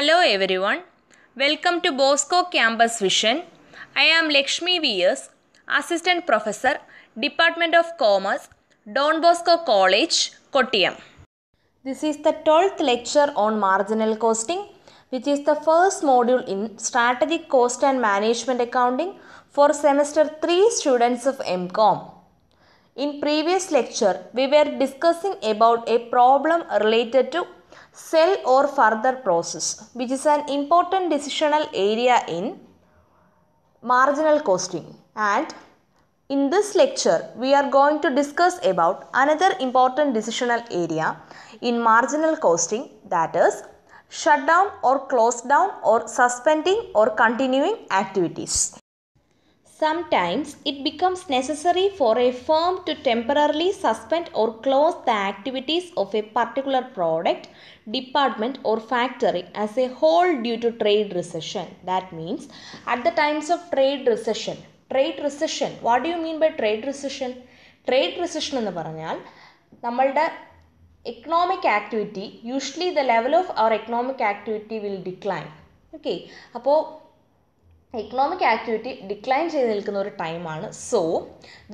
Hello everyone, welcome to Bosco Campus Vision. I am Lakshmi V.S., Assistant Professor, Department of Commerce, Don Bosco College, Kottayam. This is the 12th lecture on marginal costing, which is the first module in Strategic Cost and Management Accounting for semester 3 students of MCOM. In previous lecture, we were discussing about a problem related to sell or further process, which is an important decisional area in marginal costing. And in this lecture, we are going to discuss about another important decisional area in marginal costing, that is shut down or close down or suspending or continuing activities. Sometimes it becomes necessary for a firm to temporarily suspend or close the activities of a particular product, department or factory as a whole due to trade recession. That means at the times of trade recession, what do you mean by trade recession? Trade recession എന്ന് പറഞ്ഞാൽ നമ്മളുടെ economic activity, usually the level of our economic activity will decline. Okay, അപ്പോൾ economic activity decline ചെയ്ത് നിൽക്കുന്ന ഒരു ടൈമാണ്. So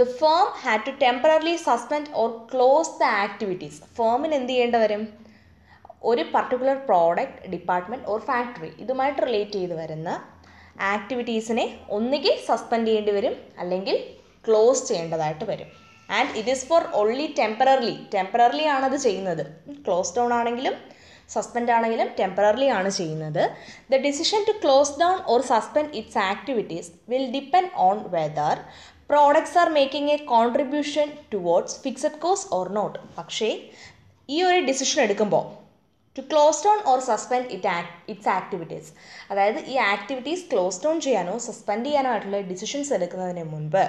the firm had to temporarily suspend or close the activities. ഫേമിന് എന്ത് ചെയ്യേണ്ടി വരും? ഒരു particular product, department or factory ഇതുമായിട്ട് റിലേറ്റ് ചെയ്ത് വരുന്ന ആക്ടിവിറ്റീസിനെ ഒന്നുകിൽ സസ്പെൻഡ് ചെയ്യേണ്ടി വരും അല്ലെങ്കിൽ ക്ലോസ് ചെയ്യേണ്ടതായിട്ട് വരും. And it is for only temporarily ആണത് ചെയ്യുന്നത്. ക്ലോസ് ഡൗൺ ആണെങ്കിലും സസ്പെൻഡ് ആണെങ്കിലും ടെമ്പററിലി ആണ് ചെയ്യുന്നത്. The decision to close down or suspend its activities will depend on whether products are making a contribution towards fixed cost or not. പക്ഷേ ഈ ഒരു decision എടുക്കുമ്പോൾ to close down or suspend its activities, അതായത് ഈ activities close down ചെയ്യാനോ suspend ചെയ്യാനോ ആയിട്ടുള്ള decisions എടുക്കുന്നതിന് മുൻപ്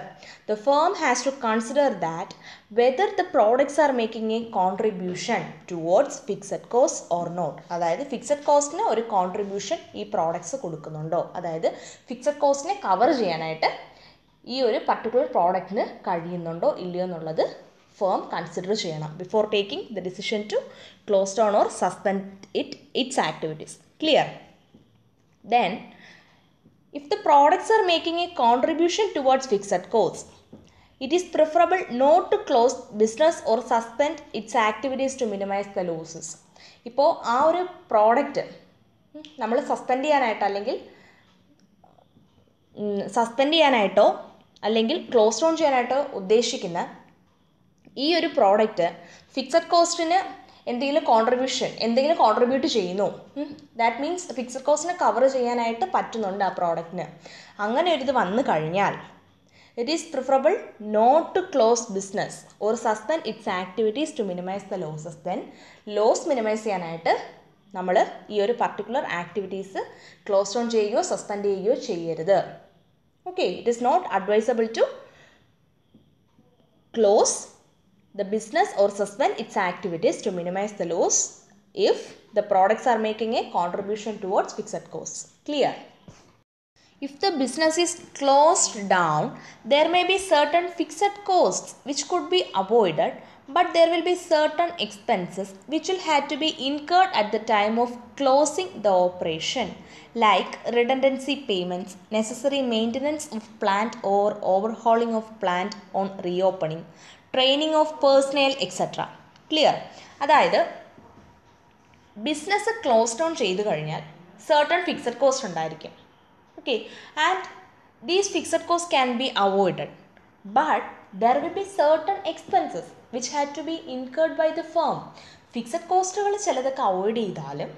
the firm has to consider that whether the products are making a contribution towards fixed cost or not. അതായത് fixed കോസ്റ്റിന് ഒരു കോൺട്രിബ്യൂഷൻ ഈ പ്രോഡക്ട്സ് കൊടുക്കുന്നുണ്ടോ, അതായത് ഫിക്സഡ് കോസ്റ്റിനെ കവർ ചെയ്യാനായിട്ട് ഈ ഒരു പർട്ടിക്കുലർ പ്രോഡക്റ്റിന് കഴിയുന്നുണ്ടോ ഇല്ലയോ എന്നുള്ളത് firm consider ചെയ്യണം before taking the decision to close down or suspend its activities. Clear? Then if the products are making a contribution towards fixed costs, it is preferable not to close business or suspend its activities to minimize the losses. ഇപ്പോൾ ആ ഒരു product നമ്മൾ suspend ചെയ്യാനായിട്ടോ അല്ലെങ്കിൽ close down ചെയ്യാനായിട്ടോ ഉദ്ദേശിക്കുന്ന ഈ ഒരു product fixed കോസ്റ്റിന് എന്തെങ്കിലും contribute ചെയ്യുന്നു. ദാറ്റ് മീൻസ് ഫിക്സഡ് കോസ്റ്റിനെ കവർ ചെയ്യാനായിട്ട് പറ്റുന്നുണ്ട് ആ പ്രോഡക്റ്റിന്. അങ്ങനെ ഒരു ഇത് വന്നു കഴിഞ്ഞാൽ it is preferable not to close business or suspend its activities to minimise the losses. Then loss minimise ചെയ്യാനായിട്ട് നമ്മൾ ഈ ഒരു പർട്ടിക്കുലർ ആക്ടിവിറ്റീസ് ക്ലോസ് ഡൗൺ ചെയ്യുകയോ സസ്പെൻഡ് ചെയ്യുകയോ ചെയ്യരുത്. Okay, it is not advisable to close the business or suspend its activities to minimize the loss if the products are making a contribution towards fixed costs. Clear? If the business is closed down, there may be certain fixed costs which could be avoided, but there will be certain expenses which will have to be incurred at the time of closing the operation, like redundancy payments, necessary maintenance of plant or overhauling of plant on reopening, training of personnel etcetera. Clear? അതായത് business close down ചെയ്ത് കഴിഞ്ഞാൽ certain fixed cost ഉണ്ടായിരിക്കും. Okay, and these fixed cost can be avoided, but there will be certain expenses which had to be incurred by the firm. Fixed കോസ്റ്റുകൾ ചിലതൊക്കെ avoid ചെയ്താലും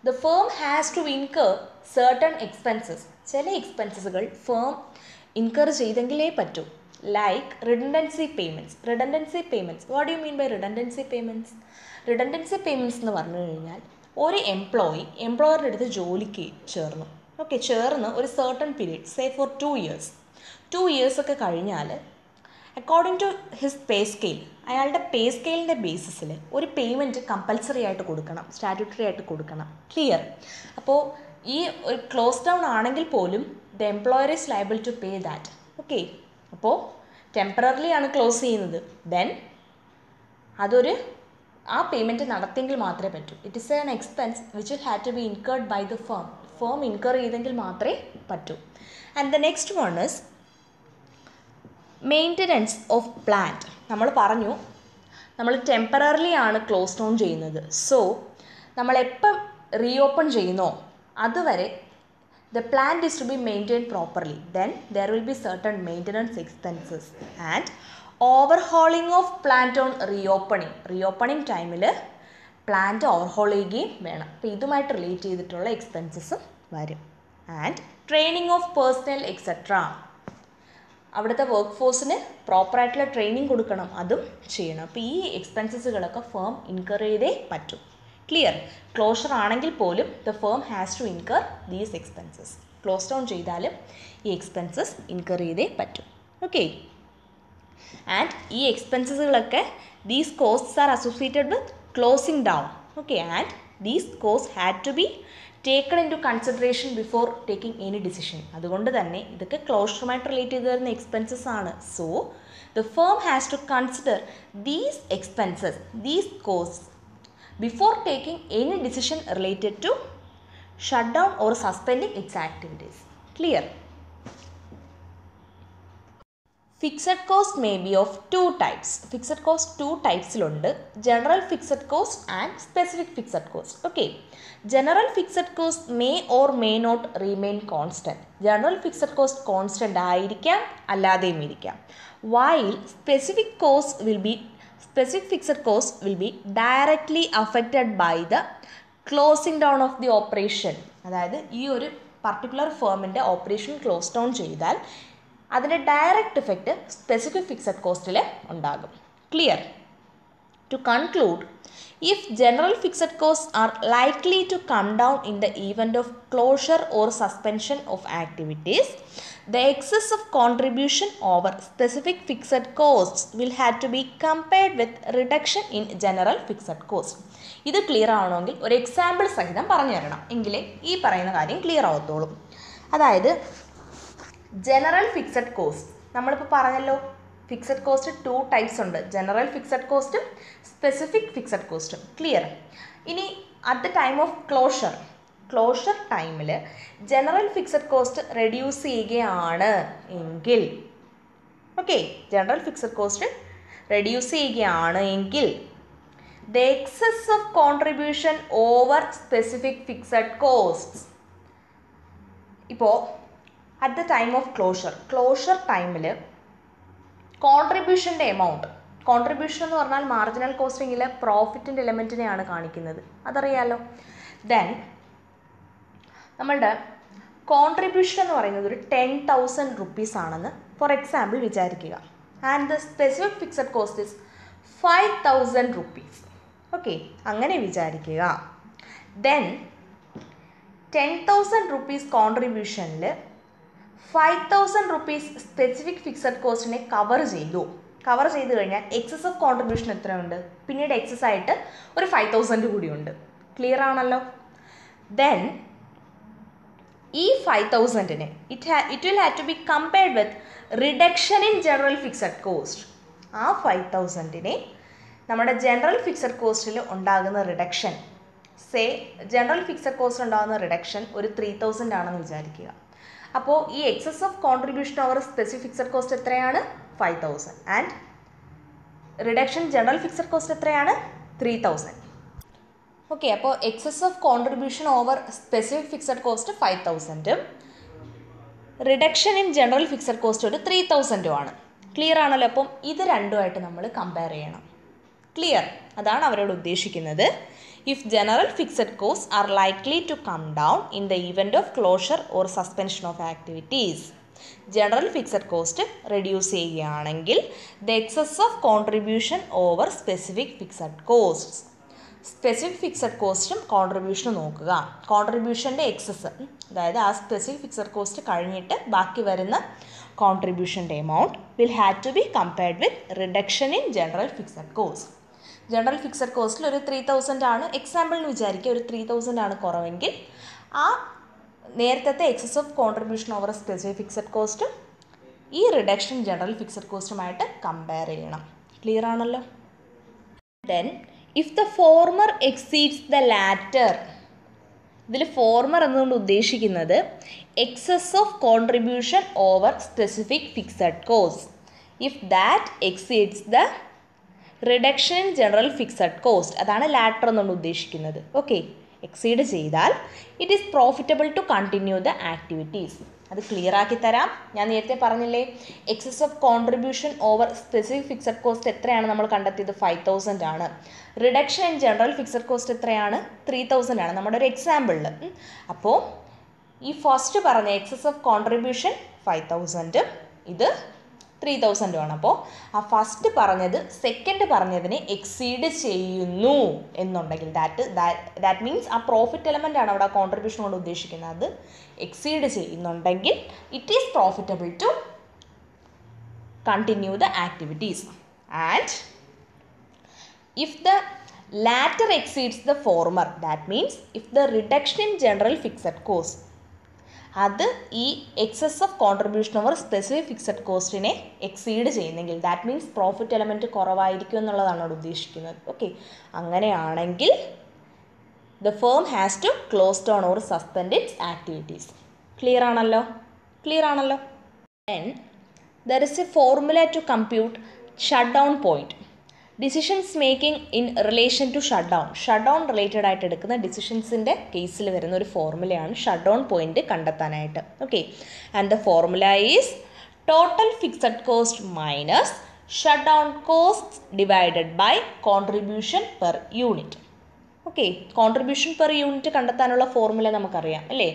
the firm has to incur certain expenses. ചില എക്സ്പെൻസസുകൾ firm incur ചെയ്തെങ്കിലേ പറ്റൂ. Like redundancy payments. What do you mean by redundancy payments? Redundancy payments എന്ന് പറഞ്ഞു കഴിഞ്ഞാൽ ഒരു എംപ്ലോയറുടെ അടുത്ത് ജോലിക്ക് ചേർന്ന് ഒരു certain period, say for 2 years ഒക്കെ കഴിഞ്ഞാൽ according to his pay scale, അയാളുടെ പേ സ്കെയിലിൻ്റെ ബേസിസിൽ ഒരു പേയ്മെൻറ്റ് കമ്പൽസറി ആയിട്ട് കൊടുക്കണം, സ്റ്റാറ്റ്യൂട്ടറി ആയിട്ട് കൊടുക്കണം. ക്ലിയർ? അപ്പോൾ ഈ ഒരു ക്ലോസ് ഡൗൺ ആണെങ്കിൽ പോലും the employer is liable to pay that. Okay, അപ്പോൾ ടെമ്പററിലി ആണ് ക്ലോസ് ചെയ്യുന്നത്. ദെൻ അതൊരു ആ പേയ്മെൻറ്റ് നടത്തിയെങ്കിൽ മാത്രമേ പറ്റൂ. It is an expense which will have to be incurred by the firm incur ചെയ്തെങ്കിൽ മാത്രമേ പറ്റൂ. And the next one is maintenance of plant. നമ്മൾ പറഞ്ഞു നമ്മൾ ടെമ്പററിലി ആണ് ക്ലോസ് ഡൗൺ ചെയ്യുന്നത്. സോ നമ്മളെപ്പം റീഓപ്പൺ ചെയ്യുന്നോ അതുവരെ the plant is to be maintained properly. Then there will be certain maintenance expenses and overhauling of plant on reopening ടൈമിൽ plant overhaul ചെയ്യുകയും വേണം. അപ്പോൾ ഇതുമായിട്ട് റിലേറ്റ് ചെയ്തിട്ടുള്ള എക്സ്പെൻസസും വരും. And training of personnel etcetera, അവിടുത്തെ വർക്ക് ഫോഴ്സിന് പ്രോപ്പറായിട്ടുള്ള ട്രെയിനിങ് കൊടുക്കണം, അതും ചെയ്യണം. അപ്പോൾ ഈ എക്സ്പെൻസസുകളൊക്കെ ഫേം ഇൻകർ ചെയ്തേ പറ്റും. ക്ലിയർ? ക്ലോഷർ ആണെങ്കിൽ പോലും the firm has to incur these expenses. Close down ചെയ്താലും ഈ എക്സ്പെൻസസ് ഇൻകർ ചെയ്തേ പറ്റും. ഓക്കെ. ആൻഡ് ഈ എക്സ്പെൻസസുകളൊക്കെ these costs are associated with closing down. Okay. And these cost had to be taken into consideration before taking any decision. അതുകൊണ്ട് തന്നെ ഇതൊക്കെ ക്ലോഷറുമായിട്ട് റിലേറ്റ് ചെയ്ത് വരുന്ന എക്സ്പെൻസസ് ആണ്. So the firm has to consider these expenses, these costs before taking any decision related to shutdown or suspending its activities. Clear? Fixed cost may be of two types. Fixed cost two types ഉണ്ട്. General fixed cost and specific fixed cost. Okay. General fixed cost may or may not remain constant. General fixed cost constant ആയിരിക്കാം, അല്ലാതെയും ഇരിക്കാം. While specific fixed cost will be directly affected by the closing down of the operation. അതായത് ഈ ഒരു particular ഫേമിൻ്റെ operation close down ചെയ്താൽ അതിൻ്റെ direct effect specific fixed കോസ്റ്റിൽ ഉണ്ടാകും. Clear? To conclude, if general fixed costs are likely to come down in the event of closure or suspension of activities, the excess of contribution over specific fixed costs will have to be compared with reduction in general fixed cost. ഇത് clear ആവണമെങ്കിൽ ഒരു example സഹിതം പറഞ്ഞു തരണം, എങ്കിലേ ഈ പറയുന്ന കാര്യം ക്ലിയർ ആവത്തുള്ളൂ. അതായത് ജനറൽ ഫിക്സഡ് കോസ്റ്റ് നമ്മളിപ്പോൾ പറഞ്ഞല്ലോ, ഫിക്സഡ് കോസ്റ്റ് ടു ടൈപ്സ് ഉണ്ട്, ജനറൽ ഫിക്സഡ് കോസ്റ്റും സ്പെസിഫിക് ഫിക്സഡ് കോസ്റ്റും. ക്ലിയർ? ഇനി at the time of closure ടൈമിൽ ജനറൽ ഫിക്സഡ് കോസ്റ്റ് റെഡ്യൂസ് ചെയ്യുകയാണ് എങ്കിൽ, okay, general fixed cost reduce ചെയ്യുകയാണ് എങ്കിൽ the excess of contribution over specific fixed costs. ഇപ്പോൾ at the time of closure ടൈമിൽ കോൺട്രിബ്യൂഷൻ്റെ എമൗണ്ട്, കോൺട്രിബ്യൂഷൻ എന്ന് പറഞ്ഞാൽ മാർജിനൽ കോസ്റ്റിങ്ങിലെ പ്രോഫിറ്റിൻ്റെ എലമെൻറ്റിനെയാണ് കാണിക്കുന്നത്, അതറിയാലോ. ദെൻ നമ്മളുടെ കോൺട്രിബ്യൂഷൻ എന്ന് പറയുന്നത് ഒരു 10,000 rupees ആണെന്ന് ഫോർ എക്സാമ്പിൾ വിചാരിക്കുക. And the specific fixed cost is 5,000 rupees. Okay, അങ്ങനെ വിചാരിക്കുക. ദെൻ 10,000 rupees കോൺട്രിബ്യൂഷനിൽ 5,000 rupees സ്പെസിഫിക് ഫിക്സഡ് കോസ്റ്റിനെ കവർ ചെയ്ത് കഴിഞ്ഞാൽ എക്സസ് ഓഫ് കോൺട്രിബ്യൂഷൻ എത്രയുണ്ട്? പിന്നീട് എക്സസ് ആയിട്ട് ഒരു 5,000 കൂടിയുണ്ട്. ക്ലിയർ ആണല്ലോ? ദെൻ ഈ 5,000-നെ it will have to be compared with reduction in general fixed cost. ആ 5,000-നെ നമ്മുടെ ജനറൽ ഫിക്സഡ് കോസ്റ്റിൽ ഉണ്ടാകുന്ന റിഡക്ഷൻ, ജനറൽ ഫിക്സഡ് കോസ്റ്റ് ഉണ്ടാകുന്ന റിഡക്ഷൻ ഒരു 3,000 ആണെന്ന് വിചാരിക്കുക. അപ്പോൾ ഈ excess of contribution over specific fixed cost എത്രയാണ്? 5,000. And reduction general fixed cost എത്രയാണ്? 3,000. ഓക്കെ, അപ്പോൾ excess of contribution over specific fixed cost 5,000ഉം reduction in general fixed cost ഒരു 3,000ഉം ആണ്. ക്ലിയർ ആണല്ലോ? അപ്പം ഇത് രണ്ടുമായിട്ട് നമ്മൾ കമ്പയർ ചെയ്യണം. ക്ലിയർ? അതാണ് അവരോട് ഉദ്ദേശിക്കുന്നത്. If general fixed costs are likely to come down in the event of closure or suspension of activities, general fixed cost reduce ചെയ്യുകയാണെങ്കിൽ the excess of contribution over specific fixed costs. Specific fixed കോസ്റ്റും കോൺട്രിബ്യൂഷനും നോക്കുക. കോൺട്രിബ്യൂഷൻ്റെ excess, അതായത് ആ specific fixed cost കഴിഞ്ഞിട്ട് ബാക്കി വരുന്ന കോൺട്രിബ്യൂഷൻ്റെ amount will have to be compared with reduction in general fixed cost. General fixed കോസ്റ്റിൽ ഒരു 3,000 ആണ് എക്സാമ്പിളിന് വിചാരിക്കുക, ഒരു 3,000 ആണ് കുറവെങ്കിൽ ആ നേരത്തെ excess of contribution over specific fixed കോസ്റ്റും ഈ റിഡക്ഷൻ ജനറൽ ഫിക്സഡ് കോസ്റ്റുമായിട്ട് കമ്പയർ ചെയ്യണം. ക്ലിയർ ആണല്ലോ? Then if the former exceeds the latter, ഇതിൽ ഫോർമർ എന്നുകൊണ്ട് ഉദ്ദേശിക്കുന്നത് excess of contribution over specific fixed cost. If that exceeds the reduction in general fixed cost, അതാണ് latter എന്നുകൊണ്ട് ഉദ്ദേശിക്കുന്നത്. ഓക്കെ, എക്സീഡ് ചെയ്താൽ it is profitable to continue the activities. അത് clear ആക്കി തരാം. ഞാൻ നേരത്തെ പറഞ്ഞില്ലേ, excess of contribution over specific fixed cost എത്രയാണ് നമ്മൾ കണ്ടെത്തിയത്? 5000 ആണ്. Reduction in general fixed cost എത്രയാണ്? 3000 ആണ് നമ്മുടെ ഒരു എക്സാമ്പിളിൽ. അപ്പോൾ ഈ ഫസ്റ്റ് പറഞ്ഞ എക്സസ് ഓഫ് കോൺട്രിബ്യൂഷൻ 5000, ഇത് 3000 ആണ്. അപ്പോൾ ആ ഫസ്റ്റ് പറഞ്ഞത് സെക്കൻഡ് പറഞ്ഞതിനെ എക്സീഡ് ചെയ്യുന്നു എന്നുണ്ടെങ്കിൽ ദാറ്റ് മീൻസ് ആ പ്രോഫിറ്റ് എലമെൻ്റ് ആണ് അവിടെ ആ കോൺട്രിബ്യൂഷൻ കൊണ്ട് ഉദ്ദേശിക്കുന്നത്. അത് എക്സീഡ് ചെയ്യുന്നുണ്ടെങ്കിൽ it is profitable to continue the activities. And if the latter exceeds the former, that means if the reduction in general fixed cost, അത് ഈ excess of contribution over specific fixed കോസ്റ്റിനെ exceed ചെയ്യുന്നെങ്കിൽ that means profit element കുറവായിരിക്കും എന്നുള്ളതാണ് അവിടെ ഉദ്ദേശിക്കുന്നത്. Okay, അങ്ങനെയാണെങ്കിൽ the firm has to close down or suspend its activities. Clear ആണല്ലോ? Then there is a formula to compute shutdown point. Decisions making in relation to shut down related ആയിട്ട് എടുക്കുന്ന ഡിസിഷൻസിൻ്റെ കേസിൽ വരുന്ന ഒരു ഫോർമുലയാണ് ഷട്ട് ഡൗൺ പോയിന്റ് കണ്ടെത്താനായിട്ട്. Okay, and the formula is total fixed cost minus shut down cost divided by contribution per unit. Okay, contribution per unit കണ്ടെത്താനുള്ള formula നമുക്കറിയാം അല്ലേ?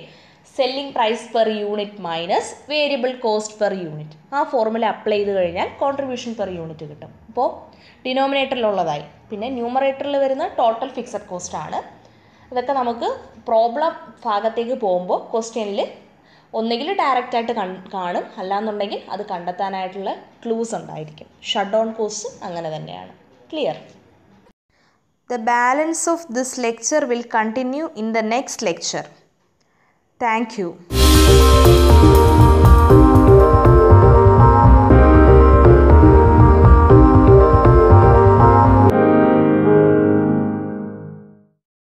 Selling price per unit minus variable cost per unit. ആ formula apply ചെയ്ത് കഴിഞ്ഞാൽ contribution per unit കിട്ടും. അപ്പോൾ ഡിനോമിനേറ്ററിലുള്ളതായി. പിന്നെ ന്യൂമറേറ്ററിൽ വരുന്ന ടോട്ടൽ ഫിക്സഡ് കോസ്റ്റ് ആണ്. ഇതൊക്കെ നമുക്ക് പ്രോബ്ലം ഭാഗത്തേക്ക് പോകുമ്പോൾ ക്വസ്റ്റ്യനിൽ ഒന്നുകിൽ ഡയറക്റ്റായിട്ട് കാണും, അല്ലാന്നുണ്ടെങ്കിൽ അത് കണ്ടെത്താനായിട്ടുള്ള ക്ലൂസ് ഉണ്ടായിരിക്കും. ഷട്ട് ഡൗൺ കോസ്റ്റ് അങ്ങനെ തന്നെയാണ്. Clear? The balance of this lecture will continue in the next lecture. Thank you.